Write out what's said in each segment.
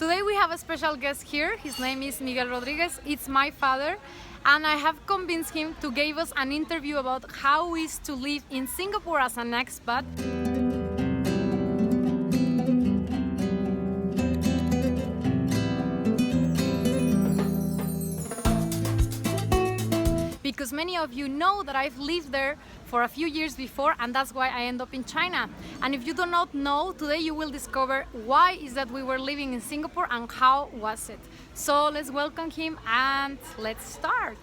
Today we have a special guest here. His name is Miguel Rodriguez. It's my father, and I have convinced him to give us an interview about how it is to live in Singapore as an expat. Because many of you know that I've lived there for a few years before, and that's why I end up in China. And if you do not know, today you will discover why is that we were living in Singapore and how was it. So let's welcome him and let's start.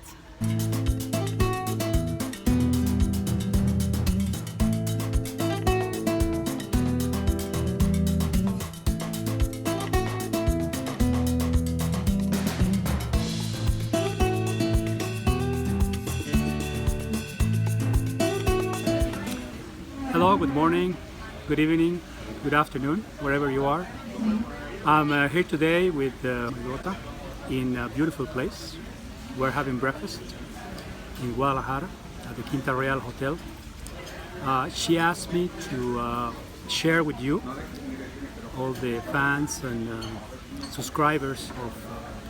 Hello, good morning, good evening, good afternoon, wherever you are. I'm here today with Rota in a beautiful place. We're having breakfast in Guadalajara at the Quinta Real Hotel. She asked me to share with you, all the fans and subscribers of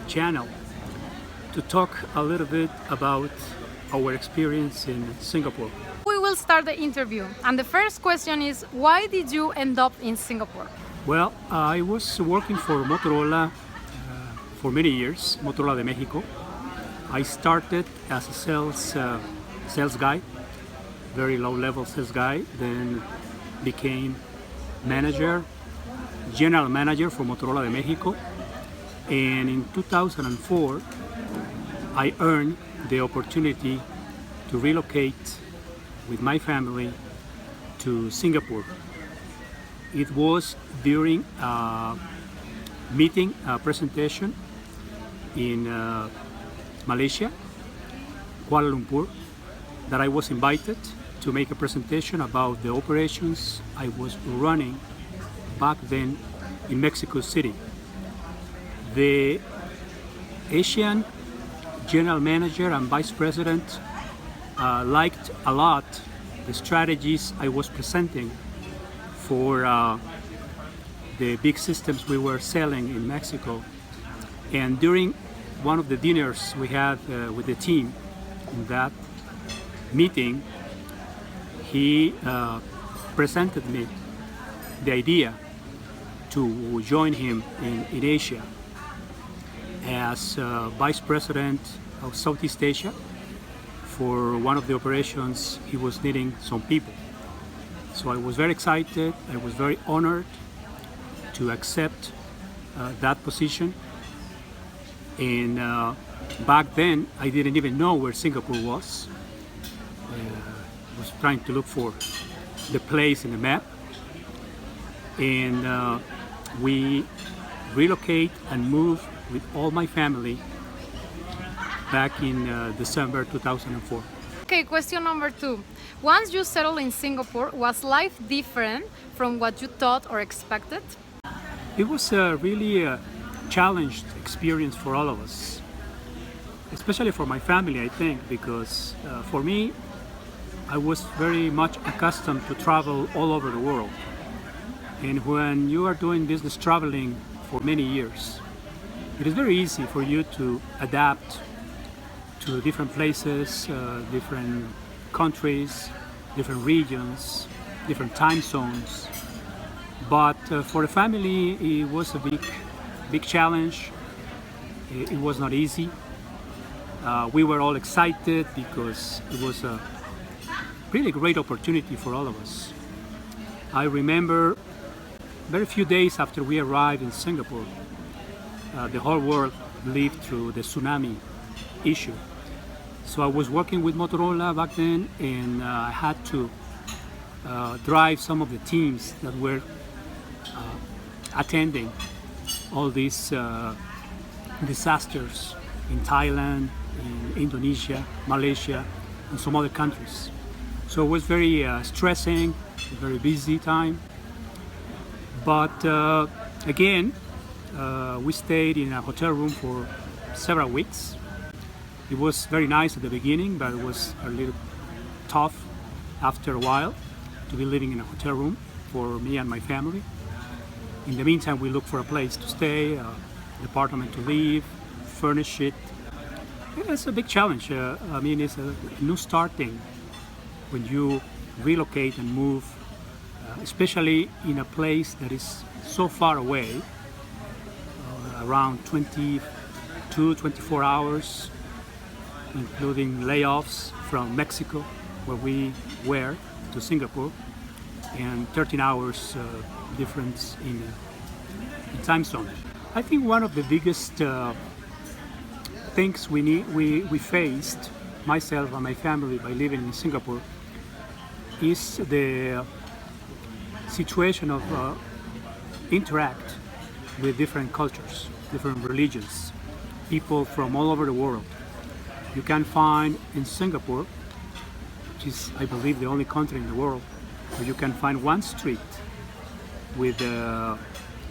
the channel, to talk a little bit about our experience in Singapore. We will start the interview, and the first question is, why did you end up in Singapore? Well, I was working for Motorola for many years, Motorola de Mexico. I started as a sales guy, very low-level sales guy, then became general manager for Motorola de Mexico. And in 2004, I earned the opportunity to relocate with my family to Singapore. It was during a meeting, a presentation in Malaysia, Kuala Lumpur, that I was invited to make a presentation about the operations I was running back then in Mexico City. The Asian general manager and vice president liked a lot the strategies I was presenting for the big systems we were selling in Mexico. And during one of the dinners we had with the team in that meeting, he presented me the idea to join him in Asia as vice president of Southeast Asia. For one of the operations, he was needing some people. So I was very excited, I was very honored to accept that position. And back then, I didn't even know where Singapore was. I was trying to look for the place in the map. And we relocate and move with all my family back in December 2004. Okay, question number 2. Once you settled in Singapore, was life different from what you thought or expected? It was a really challenged experience for all of us, especially for my family, I think, because for me, I was very much accustomed to travel all over the world. And when you are doing business traveling for many years, it is very easy for you to adapt to different places, different countries, different regions, different time zones. But for the family, it was a big challenge. It was not easy. We were all excited because it was a really great opportunity for all of us. I remember very few days after we arrived in Singapore, the whole world lived through the tsunami issue. So I was working with Motorola back then, and I had to drive some of the teams that were attending all these disasters in Thailand, in Indonesia, Malaysia, and some other countries. So it was very stressing, a very busy time. But again, we stayed in a hotel room for several weeks. It was very nice at the beginning, but it was a little tough after a while to be living in a hotel room for me and my family. In the meantime, we look for a place to stay, an apartment to live, furnish it. It's a big challenge. I mean, it's a new starting when you relocate and move, especially in a place that is so far away, around 22, 24 hours, including layoffs from Mexico, where we were, to Singapore, and 13 hours difference in time zone. I think one of the biggest things we faced, myself and my family, by living in Singapore, is the situation of interact with different cultures, different religions, people from all over the world. You can find in Singapore, which is, I believe, the only country in the world, where you can find one street with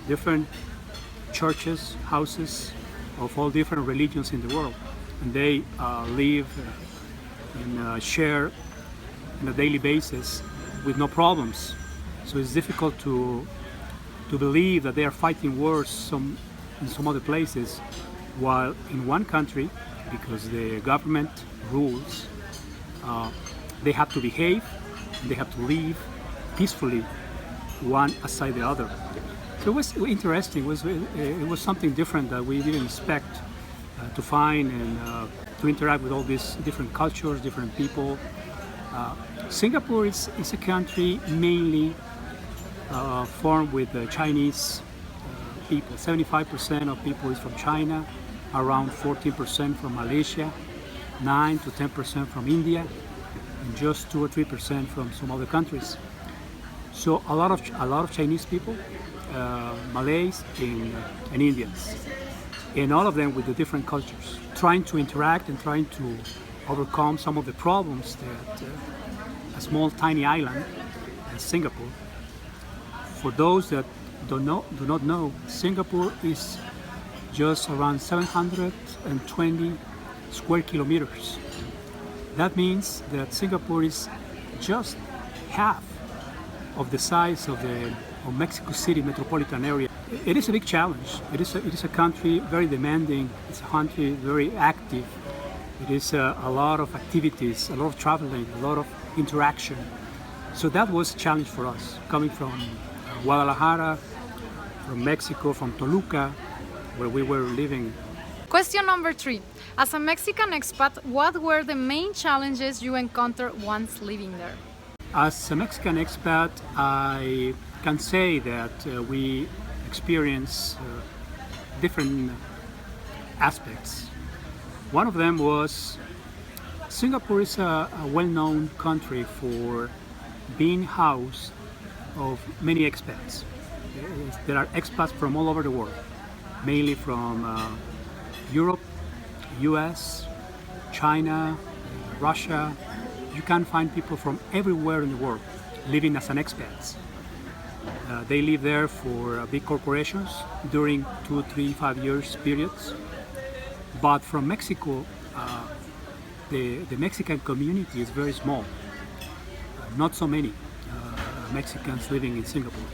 different churches, houses of all different religions in the world, and they live and share on a daily basis with no problems. So it's difficult to believe that they are fighting wars in some other places, while in one country, because the government rules, they have to behave, they have to live peacefully, one aside the other. So it was interesting. It was something different that we didn't expect to find and to interact with all these different cultures, different people. Singapore is a country mainly formed with Chinese people. 75% of people is from China, around 14% from Malaysia, 9 to 10% from India, and just 2 or 3% from some other countries. So a lot of Chinese people, Malays and Indians, and all of them with the different cultures, trying to interact and trying to overcome some of the problems that a small tiny island as Singapore. For those that do not know, Singapore is just around 720 square kilometers. That means that Singapore is just half of the size of Mexico City metropolitan area. It is a big challenge. It is a country very demanding. It's a country very active. It is a lot of activities, a lot of traveling, a lot of interaction. So that was a challenge for us, coming from Guadalajara, from Mexico, from Toluca, where we were living. Question number 3. As a Mexican expat, what were the main challenges you encountered once living there? As a Mexican expat, I can say that we experience different aspects. One of them was Singapore is a well-known country for being house of many expats. There are expats from all over the world, mainly from Europe, US, China, Russia. You can find people from everywhere in the world living as an expats. They live there for big corporations during 2, 3, 5 years periods. But from Mexico, the Mexican community is very small. Not so many Mexicans living in Singapore.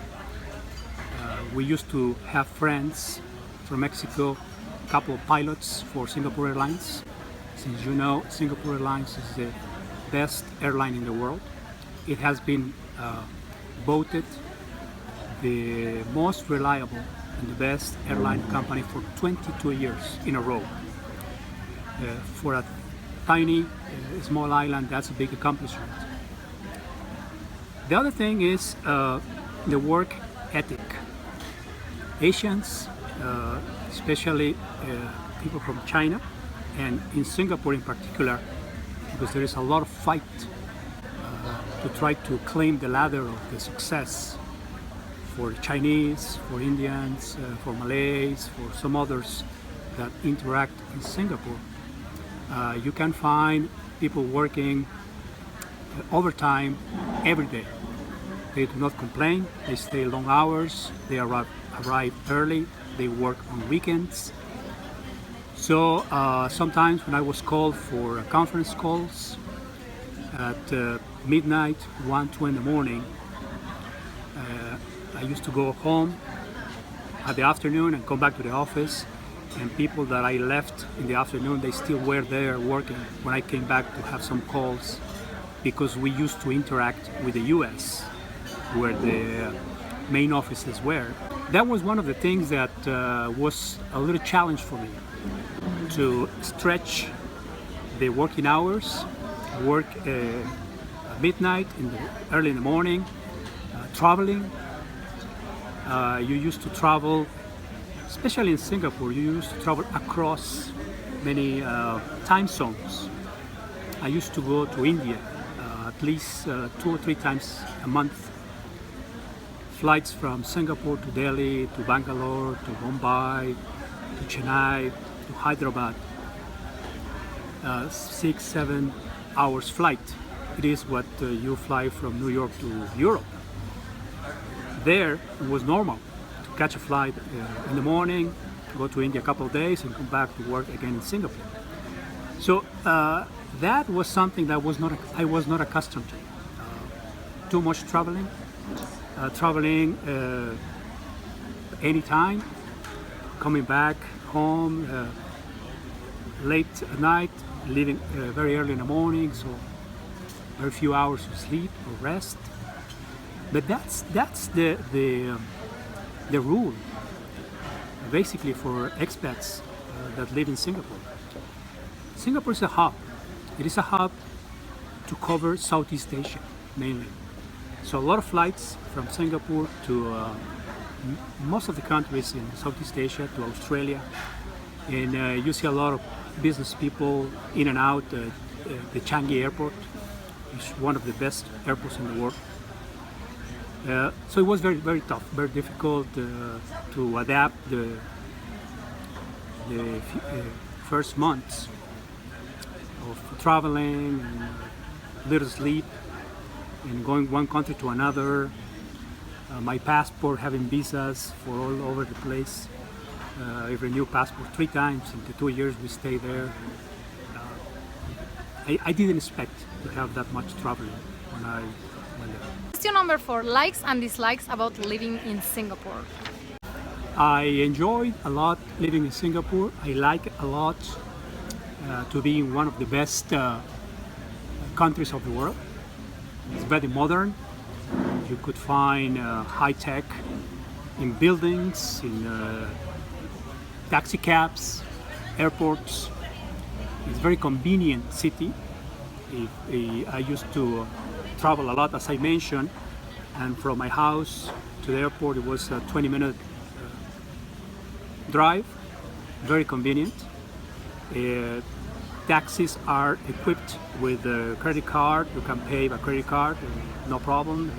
We used to have friends from Mexico, a couple of pilots for Singapore Airlines. Since you know, Singapore Airlines is the best airline in the world. It has been voted the most reliable and the best airline company for 22 years in a row. For a tiny, small island, that's a big accomplishment. The other thing is the work ethic. Asians, especially people from China, and in Singapore in particular, because there is a lot of fight to try to claim the ladder of the success for Chinese, for Indians, for Malays, for some others that interact in Singapore. You can find people working overtime every day. They do not complain, they stay long hours, they arrive early, they work on weekends. So sometimes when I was called for conference calls at midnight, 1, 2 in the morning, I used to go home at the afternoon and come back to the office. And people that I left in the afternoon, they still were there working when I came back to have some calls, because we used to interact with the US, where the main offices were. That was one of the things that was a little challenge for me, to stretch the working hours, work at midnight, early in the morning, traveling. You used to travel, especially in Singapore, you used to travel across many time zones. I used to go to India at least 2 or 3 times a month. Flights from Singapore to Delhi, to Bangalore, to Mumbai, to Chennai, to Hyderabad. 6-7 hours flight. It is what you fly from New York to Europe. There it was normal to catch a flight in the morning, go to India a couple of days, and come back to work again in Singapore. So that was something that I was not accustomed to. Too much traveling. Traveling anytime, coming back home late at night, leaving very early in the morning, so very few hours of sleep or rest. But that's the rule, basically, for expats that live in Singapore. Singapore is a hub. It is a hub to cover Southeast Asia mainly. So a lot of flights from Singapore to most of the countries in Southeast Asia, to Australia, and you see a lot of business people in and out. The Changi Airport is one of the best airports in the world. So it was very, very tough, very difficult to adapt the first months of traveling and little sleep, and going one country to another, my passport, having visas for all over the place. I renewed passport 3 times in the 2 years we stayed there. I didn't expect to have that much traveling when I went there. Question number 4, likes and dislikes about living in Singapore. I enjoyed a lot living in Singapore. I like a lot to be in one of the best countries of the world. It's very modern. You could find high tech in buildings, in taxi cabs, airports. It's a very convenient city. I used to travel a lot, as I mentioned, and from my house to the airport it was a 20-minute drive. Very convenient. Taxis are equipped with a credit card. You can pay by credit card, no problem.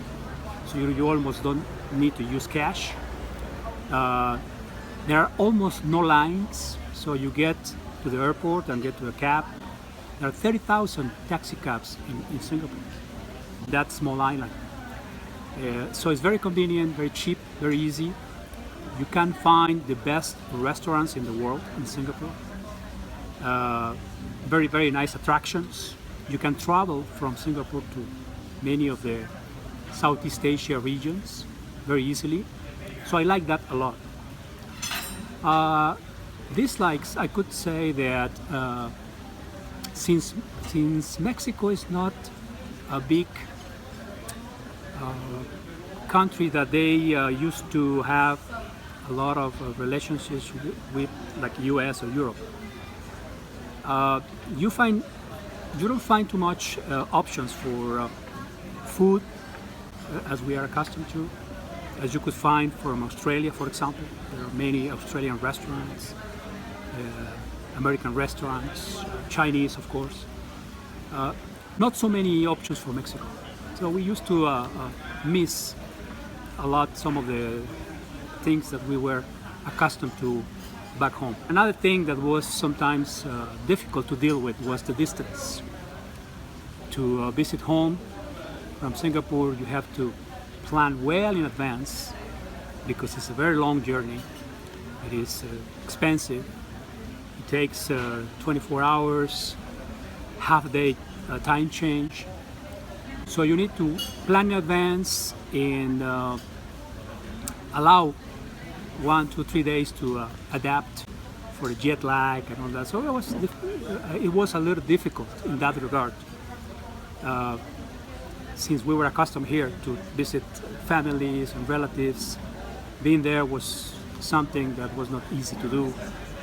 So you almost don't need to use cash. There are almost no lines, so you get to the airport and get to a cab. There are 30,000 taxi cabs in Singapore, that small island. So it's very convenient, very cheap, very easy. You can find the best restaurants in the world in Singapore. Very, very nice attractions. You can travel from Singapore to many of the Southeast Asia regions very easily. So I like that a lot. Dislikes, I could say that since Mexico is not a big country that they used to have a lot of relationships with, like US or Europe, you don't find too much options for food as we are accustomed to, as you could find from Australia, for example. There are many Australian restaurants, American restaurants, Chinese, of course. Not so many options for Mexico. So we used to miss a lot some of the things that we were accustomed to back home. Another thing that was sometimes difficult to deal with was the distance. To visit home from Singapore, you have to plan well in advance because it's a very long journey. It is expensive. It takes 24 hours, half a day time change. So you need to plan in advance and allow 1, 2, 3 days to adapt for the jet lag and all that. So it was a little difficult in that regard. Since we were accustomed here to visit families and relatives, being there was something that was not easy to do,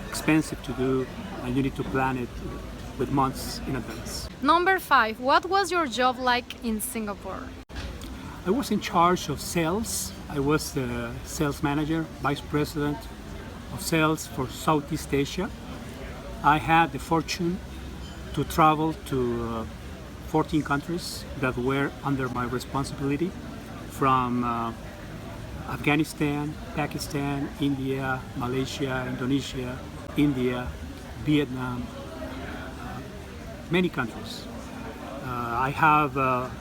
expensive to do, and you need to plan it with months in advance. Number 5, what was your job like in Singapore? I was in charge of sales. I was the sales manager, vice president of sales for Southeast Asia. I had the fortune to travel to 14 countries that were under my responsibility, from Afghanistan, Pakistan, India, Malaysia, Indonesia, India, Vietnam, many countries. I have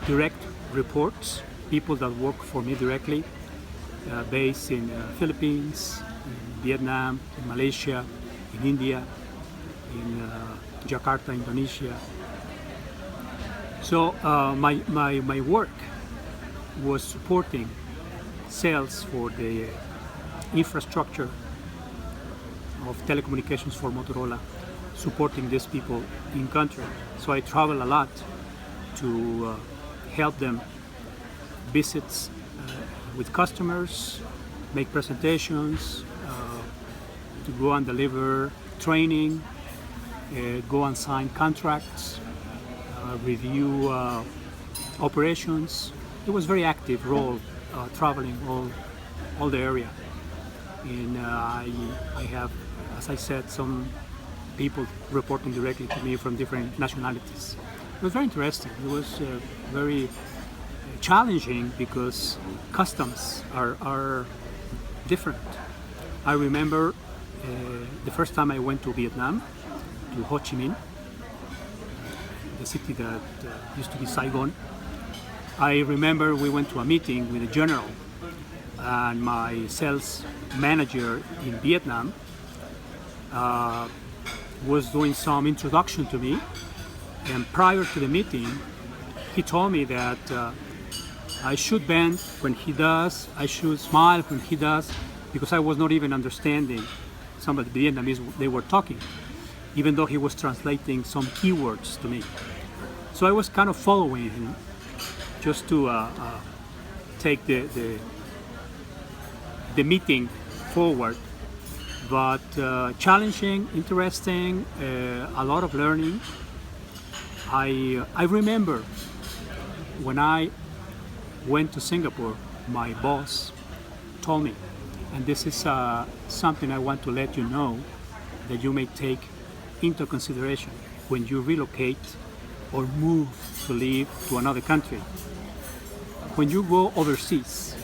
direct reports, people that work for me directly, based in Philippines, in Vietnam, in Malaysia, in India, in Jakarta, Indonesia. So my work was supporting sales for the infrastructure of telecommunications for Motorola, supporting these people in country. So I travel a lot to help them visits with customers, make presentations, to go and deliver training, go and sign contracts, review operations. It was very active role, traveling all the area. And I have, as I said, some people reporting directly to me from different nationalities. It was very interesting. It was very challenging because customs are different. I remember the first time I went to Vietnam, to Ho Chi Minh, the city that used to be Saigon. I remember we went to a meeting with a general, and my sales manager in Vietnam was doing some introduction to me, and prior to the meeting he told me that I should bend when he does, I should smile when he does, because I was not even understanding some of the Vietnamese they were talking, even though he was translating some keywords to me. So I was kind of following him just to take the meeting forward. But challenging, interesting, a lot of learning. I remember when I went to Singapore, my boss told me, and this is something I want to let you know that you may take into consideration when you relocate or move to live to another country. When you go overseas,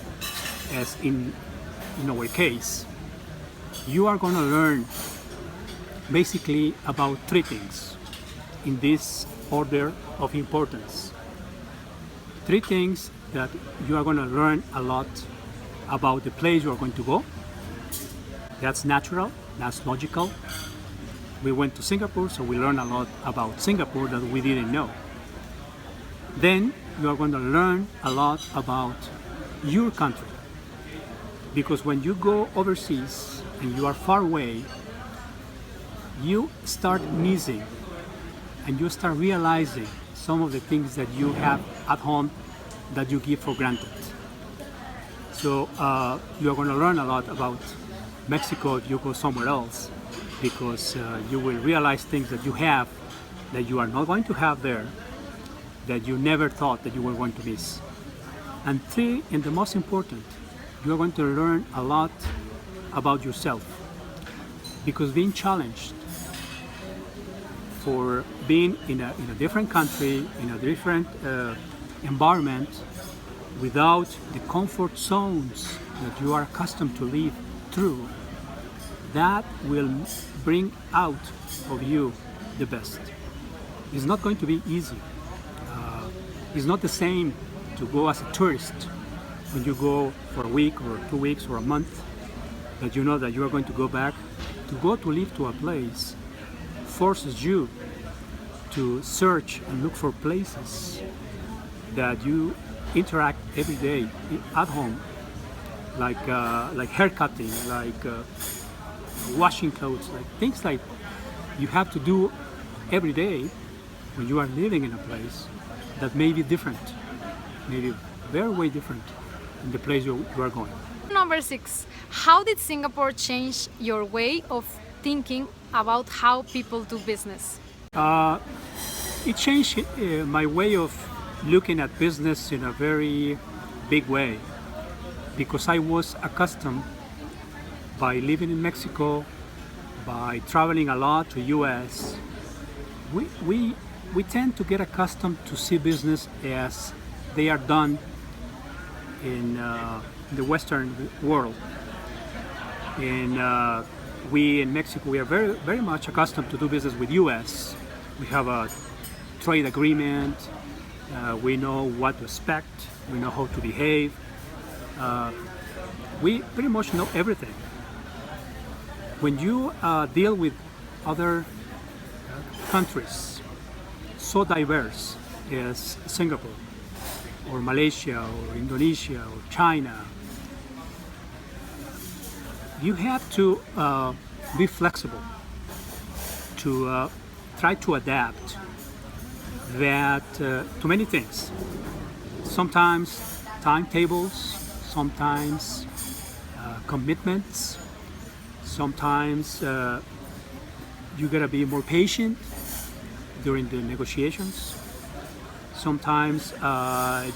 as in our case, you are going to learn basically about 3 things in this order of importance. 3 things that you are going to learn a lot about the place you are going to go. That's natural, that's logical. We went to Singapore, so we learned a lot about Singapore that we didn't know. Then you are going to learn a lot about your country, because when you go overseas and you are far away, you start missing and you start realizing some of the things that you have at home that you give for granted. So you are going to learn a lot about Mexico if you go somewhere else, because you will realize things that you have that you are not going to have there, that you never thought that you were going to miss. And 3, and the most important, you are going to learn a lot about yourself, because being challenged for being in a different country, in a different environment, without the comfort zones that you are accustomed to live through, that will bring out of you the best. It's not going to be easy. It's not the same to go as a tourist when you go for a week or 2 weeks or a month, that you know that you are going to go back. To go to live to a place forces you to search and look for places that you interact every day at home, like hair cutting, like washing clothes, like things like you have to do every day when you are living in a place that may be different, maybe very way different in the place you are going. Number 6, how did Singapore change your way of thinking about how people do business? It changed my way of looking at business in a very big way, because I was accustomed by living in Mexico, by traveling a lot to US. We tend to get accustomed to see business as they are done in the Western world. And we in Mexico, we are very much accustomed to do business with US. We have a trade agreement. We know what to expect. We know how to behave. We pretty much know everything. When you deal with other countries so diverse as Singapore or Malaysia or Indonesia or China, you have to be flexible, to try to adapt that to many things. Sometimes timetables, sometimes commitments, sometimes you gotta be more patient during the negotiations. Sometimes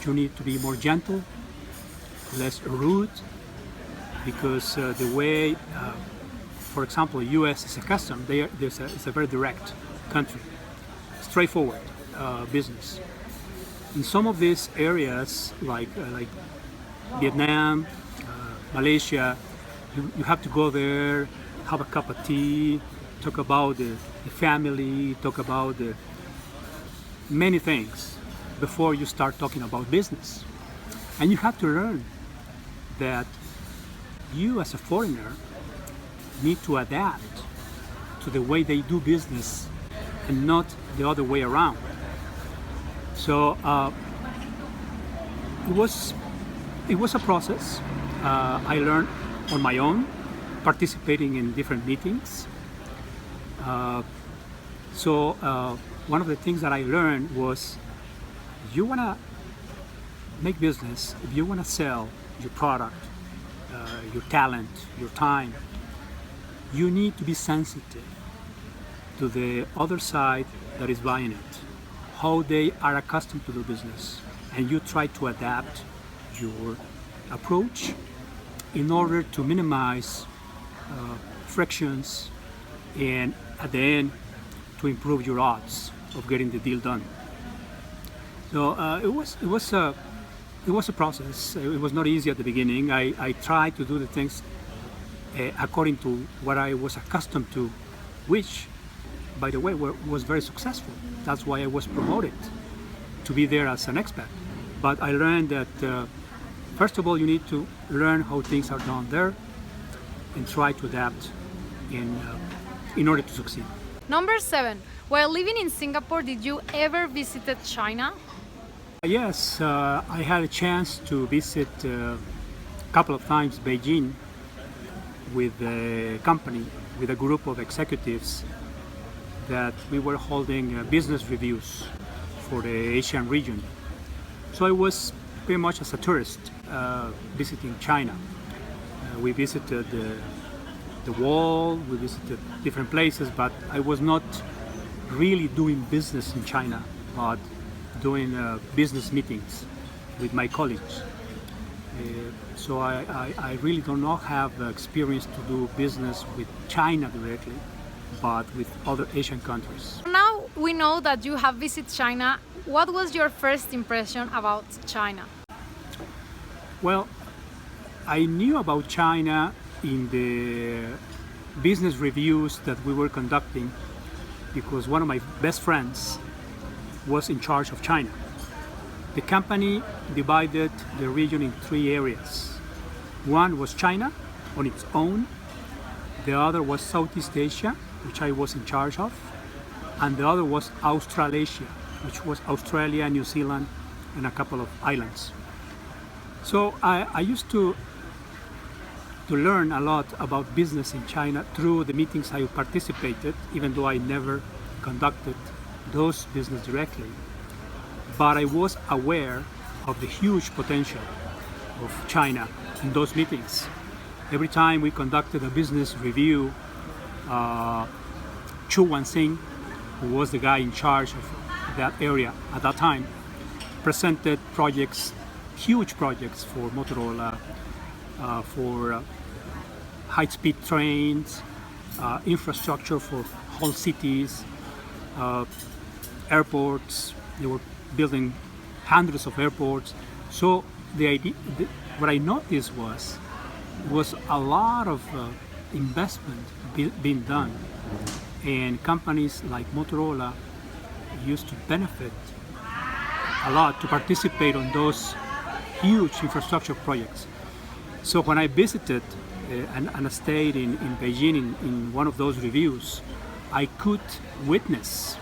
you need to be more gentle, less rude, because the way, for example, U.S. is accustomed, it's a very direct country, straightforward business. In some of these areas, like Vietnam, Malaysia, you have to go there, have a cup of tea, talk about the family, talk about many things before you start talking about business. And you have to learn that you as a foreigner need to adapt to the way they do business and not the other way around. So it was a process. I learned on my own, participating in different meetings. So one of the things that I learned was, you want to make business, if you want to sell your product, your talent, your time, you need to be sensitive to the other side that is buying it, how they are accustomed to do business, and you try to adapt your approach in order to minimize frictions and at the end to improve your odds of getting the deal done. So it was a process. It was not easy at the beginning. I tried to do the things according to what I was accustomed to, which, by the way, was very successful. That's why I was promoted to be there as an expat. But I learned that first of all, you need to learn how things are done there and try to adapt in order to succeed. Number 7, while living in Singapore, did you ever visited China? Yes, I had a chance to visit a couple of times Beijing with a company, with a group of executives that we were holding business reviews for the Asian region. So I was pretty much as a tourist visiting China. We visited the wall, we visited different places, but I was not really doing business in China, but doing business meetings with my colleagues. So I really do not have the experience to do business with China directly, but with other Asian countries. Now we know that you have visited China. What was your first impression about China? Well, I knew about China in the business reviews that we were conducting because one of my best friends was in charge of China. The company divided the region in 3 areas. One was China on its own, the other was Southeast Asia, which I was in charge of, and the other was Australasia, which was Australia, New Zealand, and a couple of islands. So I used to to learn a lot about business in China through the meetings I participated, even though I never conducted those business directly. But I was aware of the huge potential of China in those meetings. Every time we conducted a business review, Chu Wanxing, who was the guy in charge of that area at that time, presented projects, huge projects for Motorola, for high-speed trains, infrastructure for whole cities, airports. They were building hundreds of airports. So the idea, what I noticed was a lot of investment being done, and companies like Motorola used to benefit a lot to participate on those huge infrastructure projects. So when I visited and stayed in Beijing in one of those reviews, I could witness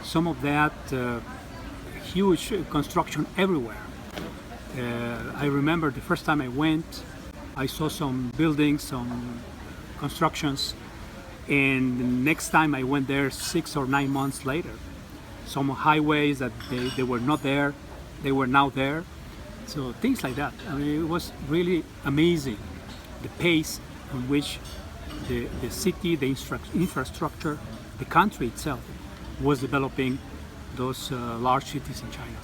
some of that huge construction everywhere. I remember the first time I went, I saw some buildings, some constructions, and the next time I went there 6 or 9 months later, some highways that they were not there, they were now there. So things like that. I mean, it was really amazing, the pace in which the city, the infrastructure, the country itself was developing those large cities in China.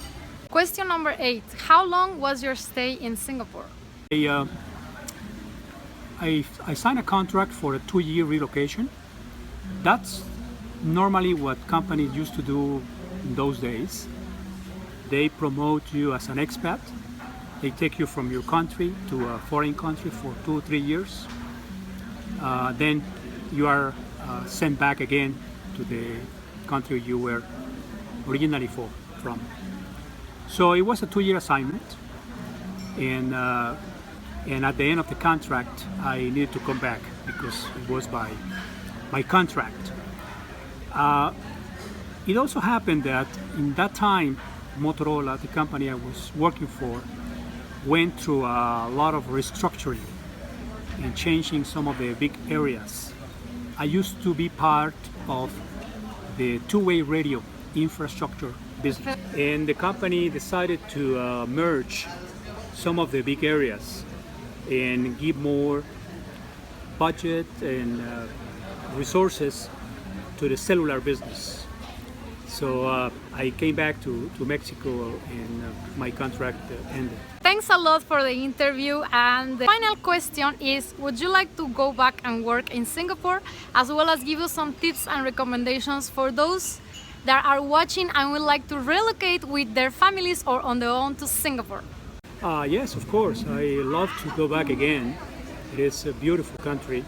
Question number 8. How long was your stay in Singapore? I signed a contract for a 2-year relocation. That's normally what companies used to do in those days. They promote you as an expat. They take you from your country to a foreign country for 2 or 3 years. Then you are sent back again to the country you were originally from. So it was a 2-year assignment, and at the end of the contract, I needed to come back because it was by contract. It also happened that in that time, Motorola, the company I was working for, went through a lot of restructuring and changing some of the big areas. I used to be part of the two-way radio infrastructure business, and the company decided to merge some of the big areas and give more budget and resources to the cellular business. So I came back to Mexico, and my contract ended. Thanks a lot for the interview, and the final question is, would you like to go back and work in Singapore, as well as give us some tips and recommendations for those that are watching and would like to relocate with their families or on their own to Singapore? Yes, of course. I love to go back again. It is a beautiful country.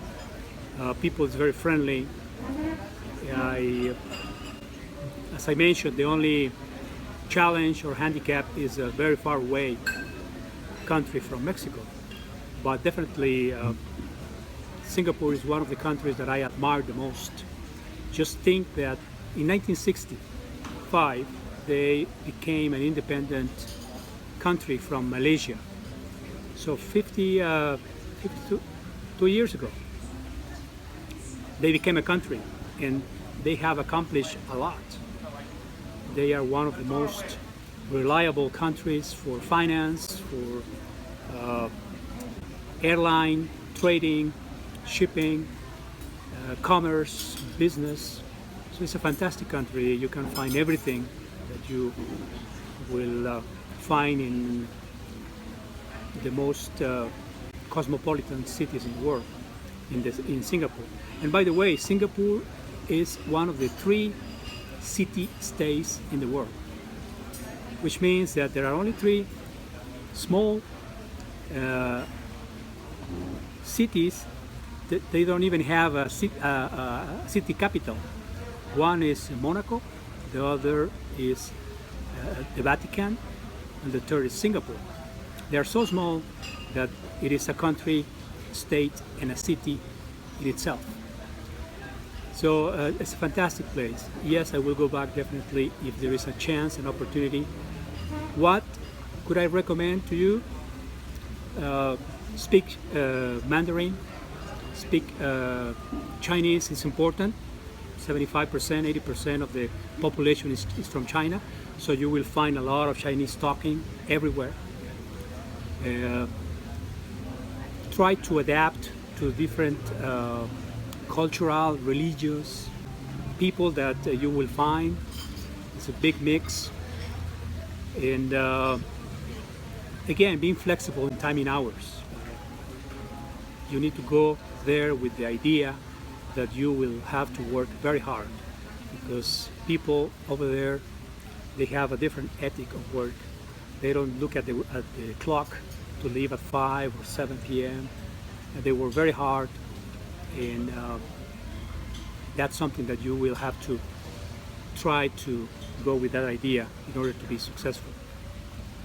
People is very friendly. As I mentioned, the only challenge or handicap is a very far away country from Mexico. But definitely Singapore is one of the countries that I admire the most. Just think that in 1965 they became an independent country from Malaysia. So 52 years ago they became a country, and they have accomplished a lot. They are one of the most reliable countries for finance, for airline, trading, shipping, commerce, business. So it's a fantastic country. You can find everything that you will find in the most cosmopolitan cities in the world, in Singapore. And by the way, Singapore is one of the 3 city-states in the world, which means that there are only 3 small cities that they don't even have a city capital. One is Monaco, the other is the Vatican, and the third is Singapore. They are so small that it is a country, state, and a city in itself. So it's a fantastic place. Yes, I will go back definitely if there is a chance and opportunity. What could I recommend to you? speak Mandarin, speak Chinese is important. 75%, 80% of the population is from China, so you will find a lot of Chinese talking everywhere. Try to adapt to different cultural, religious people that you will find. It's a big mix. And again, being flexible in timing hours. You need to go there with the idea that you will have to work very hard, because people over there, they have a different ethic of work. They don't look at the clock to leave at 5 or 7 p.m. And they work very hard, and that's something that you will have to try to go with that idea in order to be successful.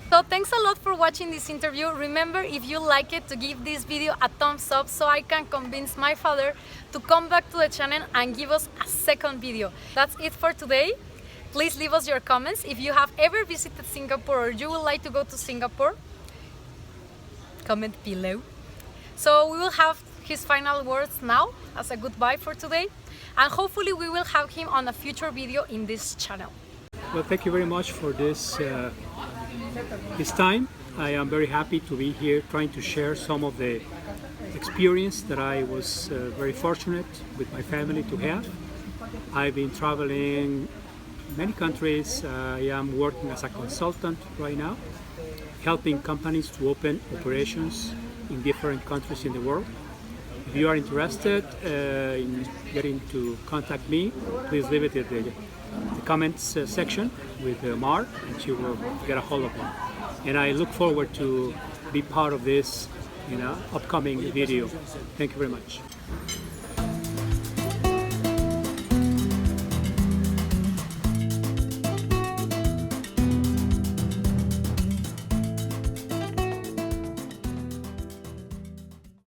So thanks a lot for watching this interview. Remember, if you like it, to give this video a thumbs up so I can convince my father to come back to the channel and give us a second video. That's it for today. Please leave us your comments. If you have ever visited Singapore or you would like to go to Singapore, comment below. So we will have his final words now as a goodbye for today, and hopefully we will have him on a future video in this channel. Well, thank you very much for this time. I am very happy to be here trying to share some of the experience that I was very fortunate with my family to have. I've been traveling many countries. I am working as a consultant right now, helping companies to open operations in different countries in the world. If you are interested in getting to contact me, please leave it in the comments section with Mar, and she will get a hold of me. And I look forward to be part of this upcoming video. Thank you very much.